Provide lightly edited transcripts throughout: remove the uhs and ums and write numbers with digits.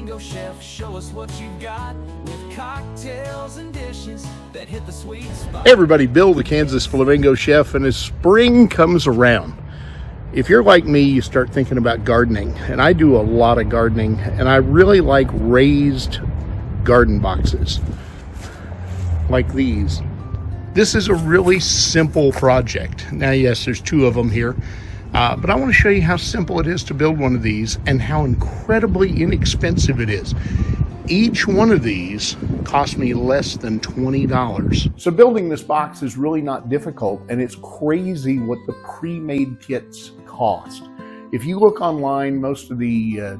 Flamingo chef, show us what you got with cocktails and dishes that hit the sweet spot. Hey everybody, Bill the Kansas Flamingo chef, and as spring comes around, if you're like me, you start thinking about gardening, and I do a lot of gardening, and I really like raised garden boxes like these. This is a really simple project. Now, yes, there's two of them here, but I want to show you how simple it is to build one of these and how incredibly inexpensive it is. Each one of these cost me less than $20. So building this box is really not difficult, and it's crazy what the pre-made kits cost. If you look online, most of the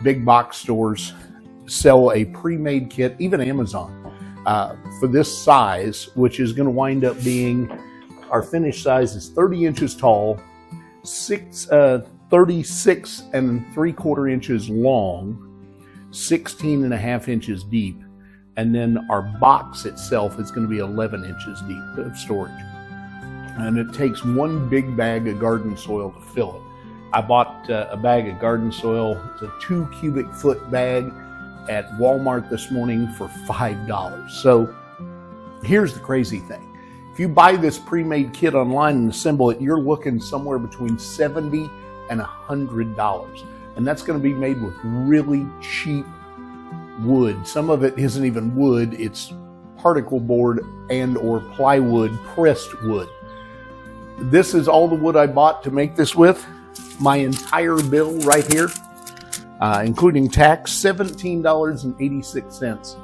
big box stores sell a pre-made kit, even Amazon, for this size, which is going to wind up being, our finished size is 30 inches tall, 36 3/4 inches long, 16.5 inches deep, and then our box itself is going to be 11 inches deep of storage. And it takes one big bag of garden soil to fill it. I bought a bag of garden soil. It's a 2 cubic foot bag at Walmart this morning for $5. So here's the crazy thing. If you buy this pre-made kit online and assemble it, you're looking somewhere between $70 and $100. And that's going to be made with really cheap wood. Some of it isn't even wood, it's particle board and or plywood, pressed wood. This is all the wood I bought to make this with. My entire bill right here, including tax, $17.86.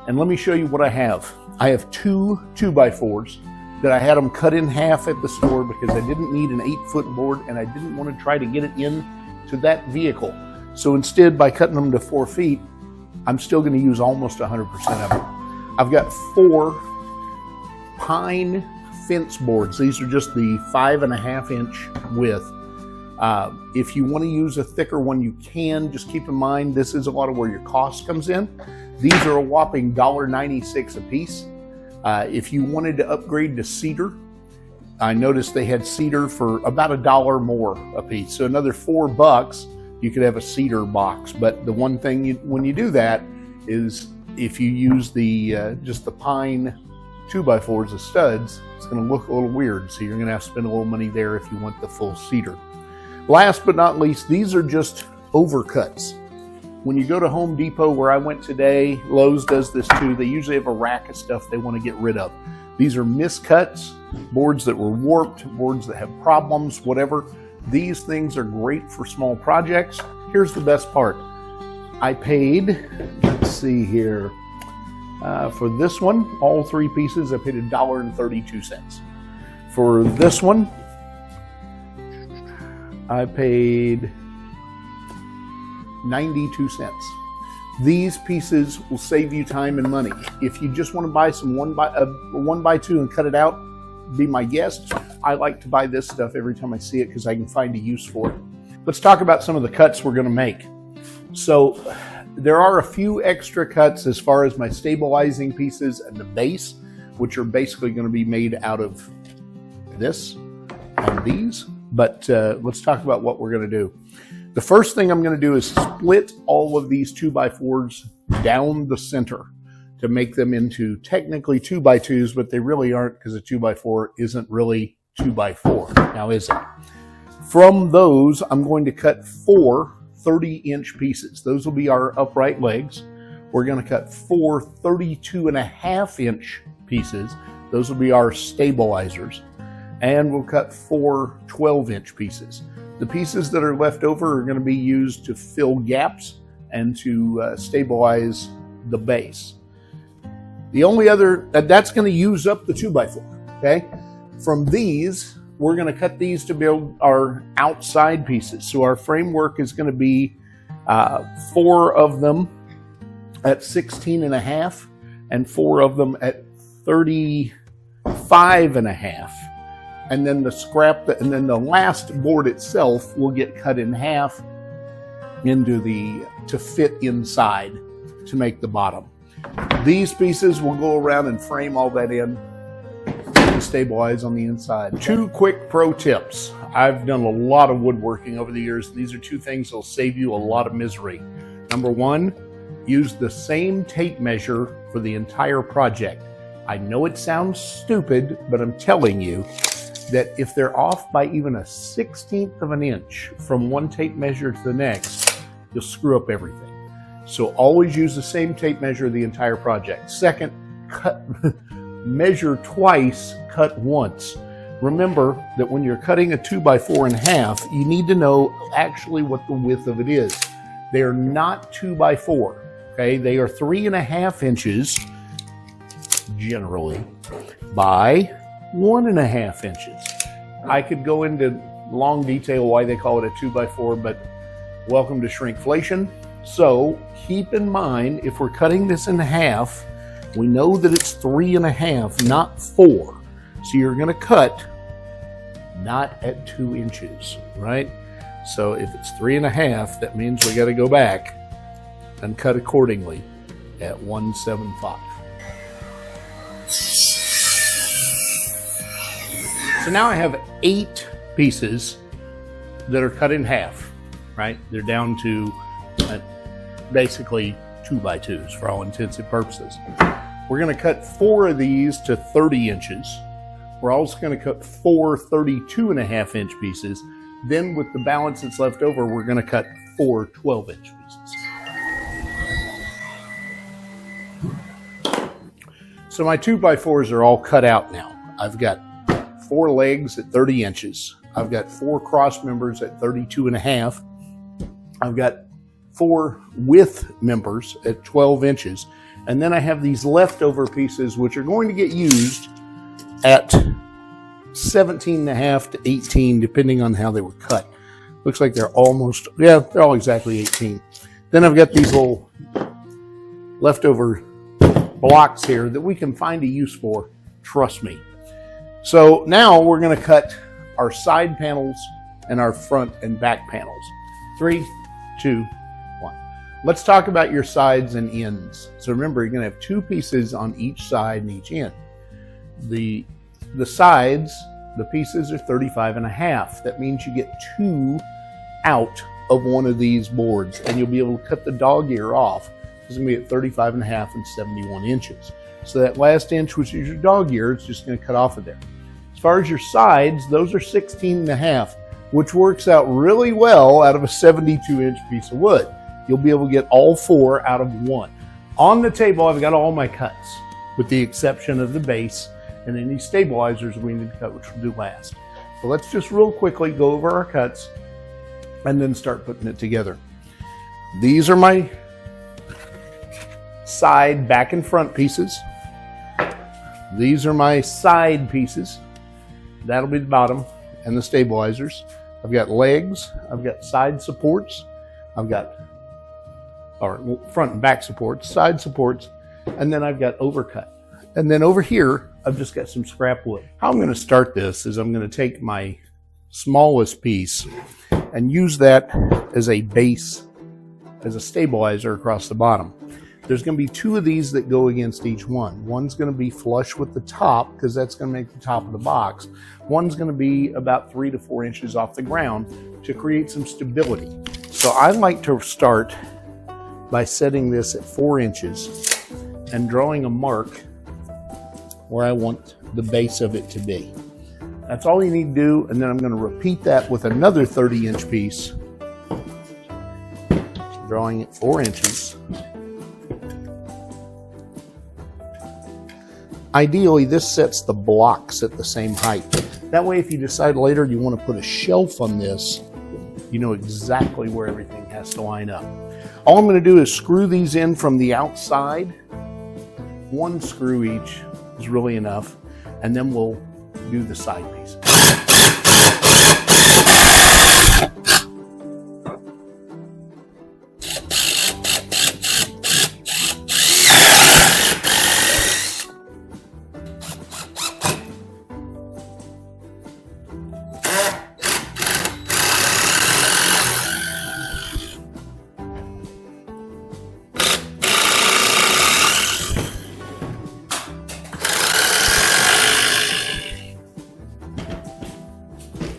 And let me show you what I have. I have two 2x4s that I had them cut in half at the store because I didn't need an 8-foot board and I didn't want to try to get it in to that vehicle. So instead, by cutting them to 4 feet, I'm still going to use almost 100% of it. I've got 4 pine fence boards. These are just the 5.5 inch width. If you want to use a thicker one, you can. Just keep in mind, this is a lot of where your cost comes in. These are a whopping $1.96 a piece. If you wanted to upgrade to cedar, I noticed they had cedar for about $1 more a piece. So another $4, you could have a cedar box. But the one thing when you do that is if you use the just the pine 2x4s as studs, it's going to look a little weird. So you're going to have to spend a little money there if you want the full cedar. Last but not least, these are just overcuts. When you go to Home Depot, where I went today, Lowe's does this too. They usually have a rack of stuff they want to get rid of. These are miscuts, boards that were warped, boards that have problems, whatever. These things are great for small projects. Here's the best part. I paid, let's see here, for this one, all 3 pieces, I paid $1.32. For this one, I paid 92 cents. These pieces will save you time and money. If you just want to buy some 1x2 and cut it out, be my guest. I like to buy this stuff every time I see it because I can find a use for it. Let's talk about some of the cuts we're going to make. So there are a few extra cuts as far as my stabilizing pieces and the base, which are basically going to be made out of this and these. But let's talk about what we're going to do. The first thing I'm going to do is split all of these 2x4s down the center to make them into technically 2x2s, but they really aren't because a 2x4 isn't really 2x4, now is it? From those, I'm going to cut 4 30-inch pieces. Those will be our upright legs. We're going to cut 4 32.5-inch pieces. Those will be our stabilizers. And we'll cut 4 12-inch pieces. The pieces that are left over are going to be used to fill gaps and to stabilize the base. The only other, that's going to use up the 2x4, okay? From these, we're going to cut these to build our outside pieces. So our framework is going to be 4 of them at 16.5 and 4 of them at 35.5. And then the scrap, and then the last board itself will get cut in half to fit inside to make the bottom. These pieces will go around and frame all that in and stabilize on the inside. 2 quick pro tips. I've done a lot of woodworking over the years. These are 2 things that will save you a lot of misery. Number 1, use the same tape measure for the entire project. I know it sounds stupid, but I'm telling you that if they're off by even a 1/16 of an inch from one tape measure to the next, you'll screw up everything. So always use the same tape measure the entire project. Second, measure twice, cut once. Remember that when you're cutting a 2x4 in half, you need to know actually what the width of it is. They are not 2x4, okay? They are 3.5 inches, generally, by 1.5 inches. I could go into long detail why they call it a 2x4, but welcome to shrinkflation. So keep in mind, if we're cutting this in half, we know that it's 3.5, not 4. So you're going to cut not at 2 inches, right? So if it's 3.5, that means we got to go back and cut accordingly at 175. So now I have 8 pieces that are cut in half, right? They're down to basically 2x2s for all intents and purposes. We're going to cut 4 of these to 30 inches. We're also going to cut 4 32.5 inch pieces. Then with the balance that's left over, we're going to cut 4 12-inch pieces. So my 2x4s are all cut out now. I've got 4 legs at 30 inches. I've got 4 cross members at 32.5. I've got 4 width members at 12 inches. And then I have these leftover pieces, which are going to get used at 17.5 to 18, depending on how they were cut. Looks like they're almost, yeah, they're all exactly 18. Then I've got these little leftover blocks here that we can find a use for, trust me. So now we're going to cut our side panels and our front and back panels. 3, 2, 1. Let's talk about your sides and ends. So remember, you're going to have 2 pieces on each side and each end. The sides, the pieces are 35.5. That means you get 2 out of one of these boards, and you'll be able to cut the dog ear off. It's going to be at 35.5 and 71 inches. So that last inch, which is your dog ear, it's just going to cut off of there. As far as your sides, those are 16.5, which works out really well out of a 72-inch piece of wood. You'll be able to get all 4 out of 1. On the table, I've got all my cuts, with the exception of the base and any stabilizers we need to cut, which we'll do last. So let's just real quickly go over our cuts and then start putting it together. These are my side, back, and front pieces. These are my side pieces. That'll be the bottom and the stabilizers. I've got legs, I've got side supports, I've got front and back supports, side supports, and then I've got overcut. And then over here, I've just got some scrap wood. How I'm going to start this is I'm going to take my smallest piece and use that as a base, as a stabilizer across the bottom. There's going to be 2 of these that go against each one. One's going to be flush with the top because that's going to make the top of the box. One's going to be about 3 to 4 inches off the ground to create some stability. So I like to start by setting this at 4 inches and drawing a mark where I want the base of it to be. That's all you need to do, and then I'm going to repeat that with another 30-inch piece, drawing it 4 inches. Ideally, this sets the blocks at the same height. That way, if you decide later you want to put a shelf on this, you know exactly where everything has to line up. All I'm going to do is screw these in from the outside. 1 screw each is really enough, and then we'll do the side pieces.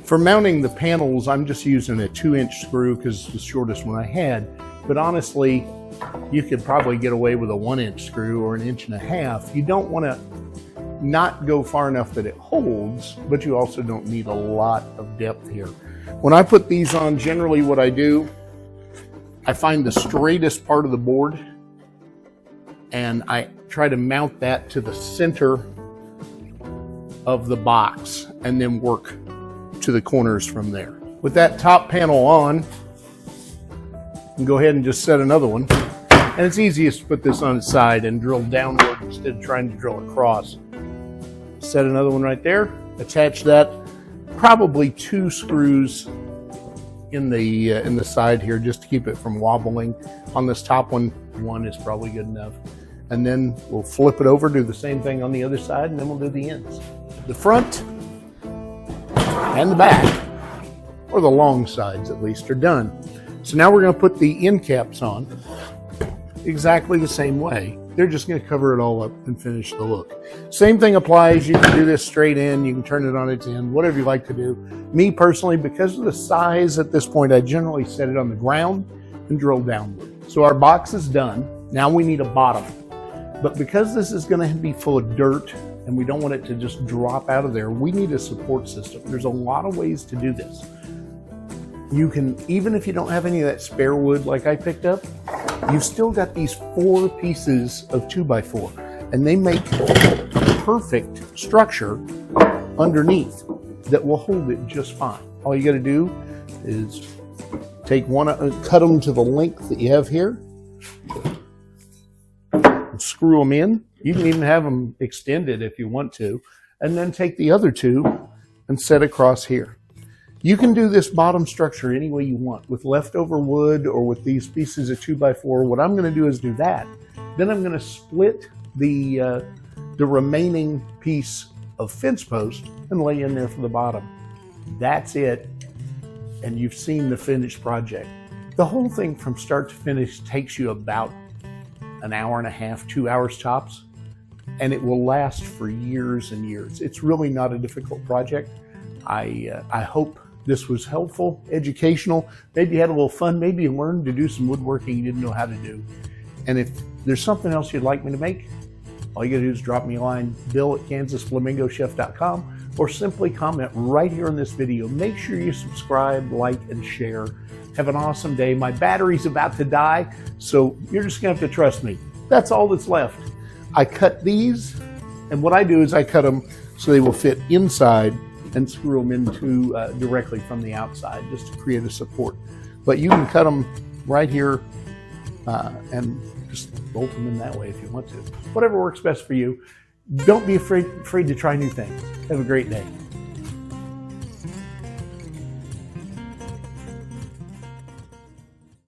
For mounting the panels, I'm just using a 2-inch screw because it's the shortest one I had. But honestly, you could probably get away with a 1-inch screw or 1.5 inches. You don't want to not go far enough that it holds, but you also don't need a lot of depth here. When I put these on, generally what I do, I find the straightest part of the board and I try to mount that to the center of the box and then work to the corners from there. With that top panel on, you can go ahead and just set another one. And it's easiest to put this on its side and drill downward instead of trying to drill across. Set another one right there, attach that, probably 2 screws in the side here just to keep it from wobbling. On this top one, 1 is probably good enough. And then we'll flip it over, do the same thing on the other side, and then we'll do the ends. The front and the back, or the long sides at least, are done. So now we're going to put the end caps on exactly the same way. They're just going to cover it all up and finish the look. Same thing applies. You can do this straight in. You can turn it on its end, whatever you like to do. Me personally, because of the size at this point, I generally set it on the ground and drill downward. So our box is done. Now we need a bottom. But because this is going to be full of dirt and we don't want it to just drop out of there, we need a support system. There's a lot of ways to do this. You can, even if you don't have any of that spare wood like I picked up, you've still got these 4 pieces of 2x4, and they make a perfect structure underneath that will hold it just fine. All you got to do is take one, cut them to the length that you have here, and screw them in. You can even have them extended if you want to, and then take the other 2 and set across here. You can do this bottom structure any way you want, with leftover wood or with these pieces of 2x4. What I'm going to do is do that. Then I'm going to split the remaining piece of fence post and lay in there for the bottom. That's it, and you've seen the finished project. The whole thing from start to finish takes you about an hour and a half, 2 hours tops, and it will last for years and years. It's really not a difficult project. I hope this was helpful, educational. Maybe you had a little fun. Maybe you learned to do some woodworking you didn't know how to do. And if there's something else you'd like me to make, all you gotta do is drop me a line, bill@kansasflamingochef.com, or simply comment right here in this video. Make sure you subscribe, like, and share. Have an awesome day. My battery's about to die, so you're just gonna have to trust me. That's all that's left. I cut these, and what I do is I cut them so they will fit inside and screw them into directly from the outside just to create a support. But you can cut them right here and just bolt them in that way if you want to. Whatever works best for you. Don't be afraid to try new things. Have a great day.